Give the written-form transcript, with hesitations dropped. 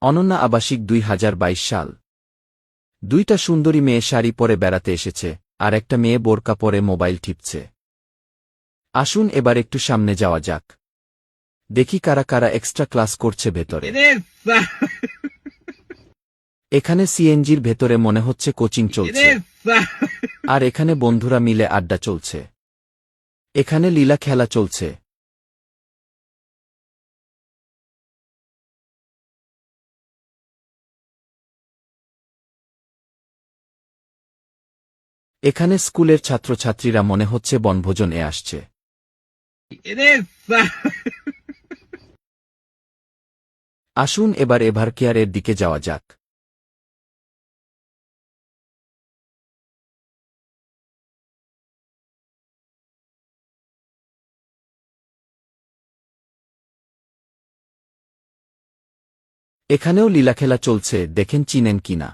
অনন্যা আবাসিক ২০২২ সাল। দুইটা সুন্দরী মেয়ে শাড়ি পরে বেড়াতে এসেছে, আর একটা মেয়ে বোরকা পরে মোবাইল টিপছে। আসুন এবার একটু সামনে যাওয়া যাক। দেখি কারা কারা এক্সট্রা ক্লাস করছে ভেতরে। এখানে সিএনজির ভেতরে মনে হচ্ছে কোচিং চলছে। আর এখানে বন্ধুরা মিলে আড্ডা চলছে। এখানে লীলা খেলা চলছে। এখানে স্কুলের ছাত্রছাত্রীরা মনে হচ্ছে বনভোজন এ আসছে। আসুন এবার এভারকেয়ারের দিকে যাওয়া যাক। এখানেও লীলাখেলা চলছে, দেখেন চিনেন কিনা।